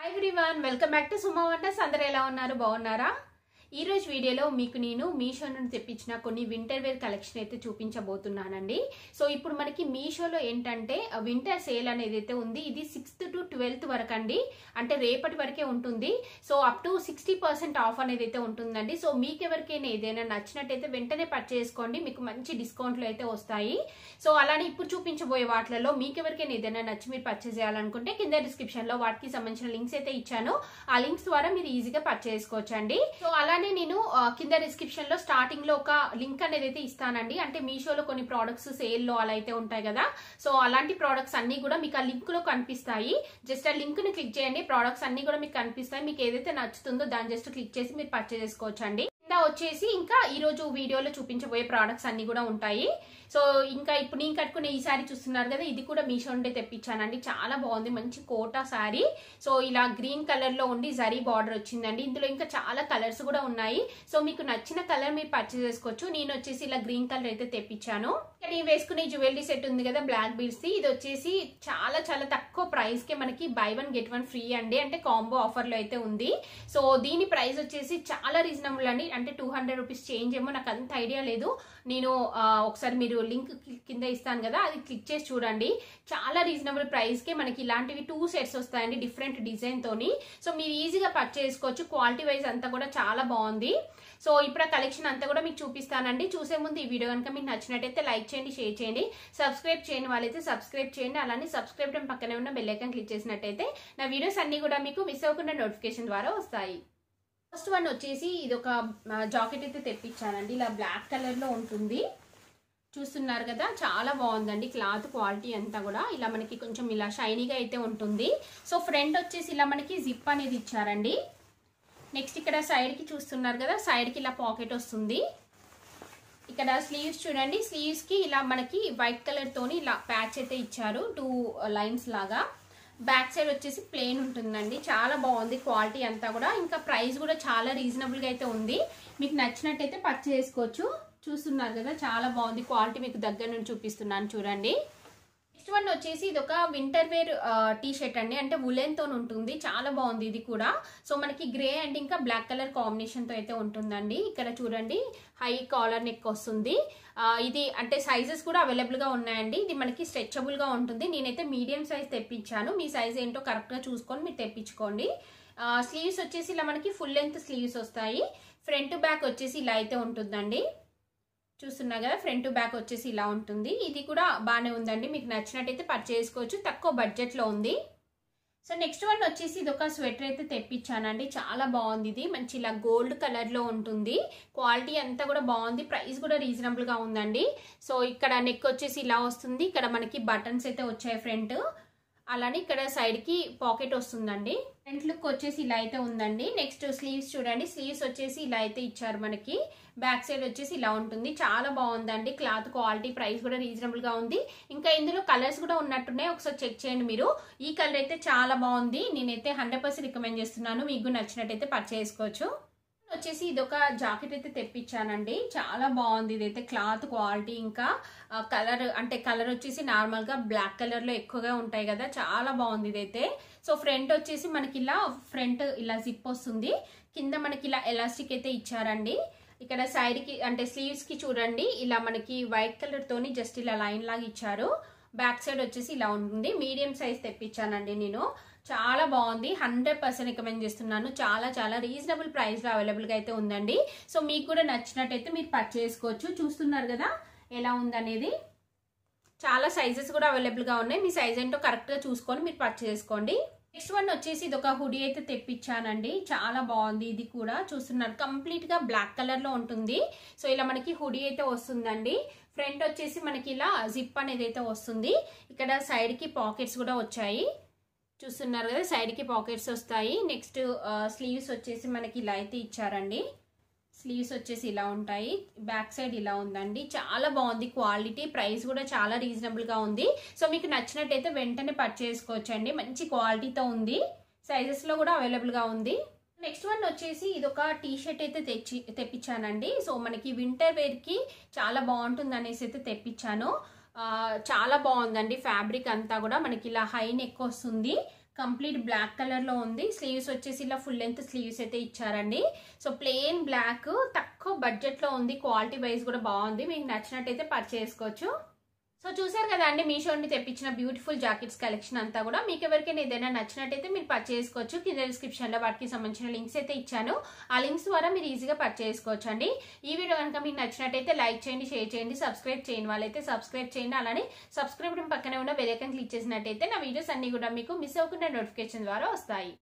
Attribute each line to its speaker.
Speaker 1: Everyone welcome back to Suma wonders. అందరూ ఎలా ఉన్నారు? బాగున్నారా? ఈ రోజు వీడియోలో మీకు నేను మీషో నుండి తెప్పించిన కొన్ని వింటర్ వేర్ కలెక్షన్ అయితే చూపించబోతున్నానండి. సో ఇప్పుడు మనకి మీషోలో ఏంటంటే వింటర్ సేల్ అనేది అయితే ఉంది. ఇది 6th to 12th వరకు అండి, అంటే రేపటి వరకే ఉంటుంది. సో అప్ టు 60% ఆఫ్ అనేది అయితే ఉంటుందండి. సో మీకు ఎవరికైనా ఏదైనా నచ్చినట్టయితే వెంటనే పర్చేస్ చేసుకోండి, మీకు మంచి డిస్కౌంట్లు అయితే వస్తాయి. సో అలానే ఇప్పుడు చూపించబోయే వాటిలలో మీకు ఎవరికైనా ఏదైనా నచ్చి మీరు పర్చేస్ చేయాలనుకుంటే కింద డిస్క్రిప్షన్ లో వాటికి సంబంధించిన లింక్స్ అయితే ఇచ్చాను. ఆ లింక్స్ ద్వారా మీరు ఈజీగా పర్చేస్ చేసుకోవచ్చండి. సో అలానే నేను కింద డిస్క్రిప్షన్ లో స్టార్టింగ్ లో ఒక లింక్ అనేది అయితే ఇస్తానండి. అంటే మీషోలో కొన్ని ప్రోడక్ట్స్ సేల్ లో అలా అయితే ఉంటాయి కదా, సో అలాంటి ప్రోడక్ట్స్ అన్ని కూడా మీకు ఆ లింక్ లో కనిపిస్తాయి. జస్ట్ ఆ లింక్ ని క్లిక్ చేయండి, ప్రోడక్ట్స్ అన్ని కూడా మీకు కనిపిస్తాయి. మీకు ఏదైతే నచ్చుతుందో దాన్ని జస్ట్ క్లిక్ చేసి మీరు పర్చేస్ చేసుకోవచ్చు అండి. వచ్చేసి ఇంకా ఈ రోజు వీడియోలో చూపించబోయే ప్రోడక్ట్స్ అన్ని కూడా ఉంటాయి. సో ఇంకా ఇప్పుడు నేను కట్టుకునే ఈ సారీ చూస్తున్నారు కదా, ఇది కూడా మీషో నుండి తెప్పించానండి. చాలా బాగుంది, మంచి కోటా సారీ. సో ఇలా గ్రీన్ కలర్ లో ఉండి జరీ బార్డర్ వచ్చిందండి. ఇందులో ఇంకా చాలా కలర్స్ కూడా ఉన్నాయి. సో మీకు నచ్చిన కలర్ మీరు పర్చేస్ చేసుకోవచ్చు. నేను వచ్చేసి ఇలా గ్రీన్ కలర్ అయితే తెప్పించాను. నేను వేసుకునే జ్యువెలరీ సెట్ ఉంది కదా, బ్లాక్ బీడ్స్ ది, ఇది వచ్చేసి చాలా చాలా తక్కువ ప్రైస్ కే మనకి బై 1 get 1 ఫ్రీ అండి, అంటే కాంబో ఆఫర్ లో అయితే ఉంది. సో దీని ప్రైస్ వచ్చేసి చాలా రీజనబుల్ అండి, అంటే 200 రూపీస్ చేంజ్ ఏమో, నాకు అంత ఐడియా లేదు. నేను ఒకసారి మీరు లింక్ కింద ఇస్తాను కదా, అది క్లిక్ చేసి చూడండి. చాలా రీజనబుల్ ప్రైస్ కే మనకి ఇలాంటివి 2 సెట్స్ వస్తాయండి, డిఫరెంట్ డిజైన్ తోని. సో మీరు ఈజీగా పర్చేస్ చేసుకోవచ్చు. క్వాలిటీ వైజ్ అంతా కూడా చాలా బాగుంది. సో ఇప్పుడు ఆ కలెక్షన్ అంతా కూడా మీకు చూపిస్తానండి. చూసే ముందు ఈ వీడియో కనుక మీకు నచ్చినట్టయితే లైక్ చేయండి, షేర్ చేయండి, సబ్స్క్రైబ్ చేయని వాళ్ళైతే సబ్స్క్రైబ్ చేయండి. అలానే సబ్స్క్రైబ్ పక్కనే ఉన్న బెల్ ఐకాన్ క్లిక్ చేసినట్టయితే నా వీడియోస్ అన్ని కూడా మీకు మిస్ అవ్వకుండా నోటిఫికేషన్ ద్వారా వస్తాయి. ఫస్ట్ వన్ వచ్చేసి ఇది ఒక జాకెట్ అయితే తెప్పించానండి. ఇలా బ్లాక్ కలర్ లో ఉంటుంది, చూస్తున్నారు కదా, చాలా బాగుందండి. క్లాత్ క్వాలిటీ అంతా కూడా ఇలా మనకి కొంచెం ఇలా షైనీగా అయితే ఉంటుంది. సో ఫ్రంట్ వచ్చేసి ఇలా మనకి జిప్ అనేది ఇచ్చారండి. నెక్స్ట్ ఇక్కడ సైడ్ కి చూస్తున్నారు కదా, సైడ్ కి ఇలా పాకెట్ వస్తుంది. ఇక్కడ స్లీవ్స్ చూడండి, స్లీవ్స్ కి ఇలా మనకి వైట్ కలర్ తోని ఇలా ప్యాచ్ అయితే ఇచ్చారు, 2 లైన్స్ లాగా. బ్యాక్ సైడ్ వచ్చేసి ప్లెయిన్ ఉంటుందండి. చాలా బాగుంది క్వాలిటీ అంతా కూడా. ఇంకా ప్రైస్ కూడా చాలా రీజనబుల్ గా అయితే ఉంది. మీకు నచ్చినట్టయితే పర్చేస్ చేసుకోవచ్చు. చూస్తున్నారు కదా, చాలా బాగుంది క్వాలిటీ. మీకు దగ్గర నుంచి చూపిస్తున్నాను చూడండి. నెక్స్ట్ వన్ వచ్చేసి ఇది ఒక వింటర్ వేర్ టీ షర్ట్ అండి, అంటే వులెన్ తో ఉంటుంది. చాలా బాగుంది ఇది కూడా. సో మనకి గ్రే అండ్ ఇంకా బ్లాక్ కలర్ కాంబినేషన్ తో అయితే ఉంటుందండి. ఇక్కడ చూడండి, హై కాలర్ నెక్ వస్తుంది. ఇది అంటే సైజెస్ కూడా అవైలబుల్ గా ఉన్నాయండి. ఇది మనకి స్ట్రెచబుల్ గా ఉంటుంది. నేనైతే మీడియం సైజ్ తెప్పించాను. మీ సైజ్ ఏంటో కరెక్ట్ గా చూసుకొని మీరు తెప్పించుకోండి. స్లీవ్స్ వచ్చేసి ఇలా మనకి ఫుల్ లెంత్ స్లీవ్స్ వస్తాయి. ఫ్రంట్ బ్యాక్ వచ్చేసి ఇలా అయితే ఉంటుందండి. చూస్తున్నా కదా, ఫ్రంట్ బ్యాక్ వచ్చేసి ఇలా ఉంటుంది. ఇది కూడా బాగానే ఉందండి, మీకు నచ్చినట్టయితే పర్చేస్ చేసుకోవచ్చు. తక్కువ బడ్జెట్ లో ఉంది. సో నెక్స్ట్ వన్ వచ్చేసి ఇది ఒక స్వెటర్ అయితే తెప్పించానండి. చాలా బాగుంది. ఇది మంచి ఇలా గోల్డ్ కలర్ లో ఉంటుంది. క్వాలిటీ అంతా కూడా బాగుంది. ప్రైస్ కూడా రీజనబుల్ గా ఉందండి. సో ఇక్కడ నెక్ వచ్చేసి ఇలా వస్తుంది. ఇక్కడ మనకి బటన్స్ అయితే వచ్చాయి ఫ్రంట్. అలానే ఇక్కడ సైడ్ కి పాకెట్ వస్తుందండి. ఫ్రంట్ లుక్ వచ్చేసి ఇలా అయితే ఉందండి. నెక్స్ట్ స్లీవ్స్ చూడండి, స్లీవ్స్ వచ్చేసి ఇలా అయితే ఇచ్చారు మనకి. బ్యాక్ సైడ్ వచ్చేసి ఇలా ఉంటుంది. చాలా బాగుందండి క్లాత్ క్వాలిటీ. ప్రైస్ కూడా రీజనబుల్ గా ఉంది. ఇంకా ఇందులో కలర్స్ కూడా ఉన్నట్టున్నాయి, ఒకసారి చెక్ చేయండి మీరు. ఈ కలర్ అయితే చాలా బాగుంది. నేనైతే 100% రికమెండ్ చేస్తున్నాను. మీకు నచ్చినట్టయితే పర్చేస్ చేసుకోవచ్చు. వచ్చేసి ఇది ఒక జాకెట్ అయితే తెప్పించానండి. చాలా బాగుంది. ఇదైతే క్లాత్ క్వాలిటీ ఇంకా కలర్, అంటే కలర్ వచ్చేసి నార్మల్ గా బ్లాక్ కలర్ లో ఎక్కువగా ఉంటాయి కదా, చాలా బాగుంది ఇదైతే. సో ఫ్రంట్ వచ్చేసి మనకి ఇలా ఫ్రంట్ ఇలా జిప్ వస్తుంది. కింద మనకి ఇలా ఎలాస్టిక్ అయితే ఇచ్చారండి. ఇక్కడ సైడ్ కి అంటే స్లీవ్స్ కి చూడండి, ఇలా మనకి వైట్ కలర్ తోని జస్ట్ ఇలా లైన్ లాగా ఇచ్చారు. బ్యాక్ సైడ్ వచ్చేసి ఇలా ఉంటుంది. మీడియం సైజ్ తెప్పించానండి నేను. చాలా బాగుంది, 100% రికమెండ్ చేస్తున్నాను. చాలా చాలా రీజనబుల్ ప్రైస్ లో అవైలబుల్ గా అయితే ఉందండి. సో మీకు కూడా నచ్చినట్టయితే మీరు పర్చేస్ చేసుకోవచ్చు. చూస్తున్నారు కదా ఎలా ఉందనేది. చాలా సైజెస్ కూడా అవైలబుల్ గా ఉన్నాయి. మీ సైజ్ ఏంటో కరెక్ట్ గా చూసుకొని మీరు పర్చేస్ చేసుకోండి. నెక్స్ట్ వన్ వచ్చేసి ఇది ఒక హుడీ అయితే తెప్పించానండి. చాలా బాగుంది. ఇది కూడా చూస్తున్నారు, కంప్లీట్ గా బ్లాక్ కలర్ లో ఉంటుంది. సో ఇలా మనకి హుడీ అయితే వస్తుందండి. ఫ్రంట్ వచ్చేసి మనకి ఇలా జిప్ అనేది అయితే వస్తుంది. ఇక్కడ సైడ్ కి పాకెట్స్ కూడా వచ్చాయి. చూస్తున్నారు కదా, సైడ్ కి పాకెట్స్ వస్తాయి. నెక్స్ట్ స్లీవ్స్ వచ్చేసి మనకి ఇలా అయితే ఇచ్చారండి. స్లీవ్స్ వచ్చేసి ఇలా ఉంటాయి. బ్యాక్ సైడ్ ఇలా ఉందండి. చాలా బాగుంది క్వాలిటీ. ప్రైస్ కూడా చాలా రీజనబుల్ గా ఉంది. సో మీకు నచ్చినట్టయితే వెంటనే పర్చేస్ చేసుకోవచ్చు అండి. మంచి క్వాలిటీతో ఉంది. సైజెస్ లో కూడా అవైలబుల్ గా ఉంది. నెక్స్ట్ వన్ వచ్చేసి ఇది ఒక టీ షర్ట్ అయితే తెప్పించానండి. సో మనకి వింటర్ వేర్ కి చాలా బాగుంటుంది అనేసి అయితే తెప్పించాను. చాలా బాగుందండి. ఫ్యాబ్రిక్ అంతా కూడా మనకి ఇలా హై నెక్ వస్తుంది. కంప్లీట్ బ్లాక్ కలర్ లో ఉంది. స్లీవ్స్ వచ్చేసి ఇలా ఫుల్ లెంత్ స్లీవ్స్ అయితే ఇచ్చారండి. సో ప్లెయిన్ బ్లాక్, తక్కువ బడ్జెట్ లో ఉంది, క్వాలిటీ వైజ్ కూడా బాగుంది. మీకు నచ్చినట్టయితే పర్చేస్ చేసుకోవచ్చు. సో చూసారు కదా అండి మీషో నుండి తెప్పించిన బ్యూటిఫుల్ జాకెట్స్ కలెక్షన్ అంతా కూడా. మీకు ఎవరికైనా ఏదైనా నచ్చినట్టయితే మీరు పర్చేస్ చేసుకోవచ్చు. కింద డిస్క్రిప్షన్ లో వాటికి సంబంధించిన లింక్స్ అయితే ఇచ్చాను. ఆ లింక్స్ ద్వారా మీరు ఈజీగా పర్చేస్ చేసుకోవచ్చు అండి. ఈ వీడియో కనుక మీకు నచ్చినట్టయితే లైక్ చేయండి, షేర్ చేయండి, సబ్స్క్రైబ్ చేయని వాళ్ళైతే సబ్స్క్రైబ్ చేయండి. అలానే సబ్స్క్రైబ్ పక్కనే ఉన్న బెల్ ఐకాన్ క్లిక్ చేసినట్టయితే నా వీడియోస్ అన్ని కూడా మీకు మిస్ అవ్వకుండా నోటిఫికేషన్ ద్వారా వస్తాయి.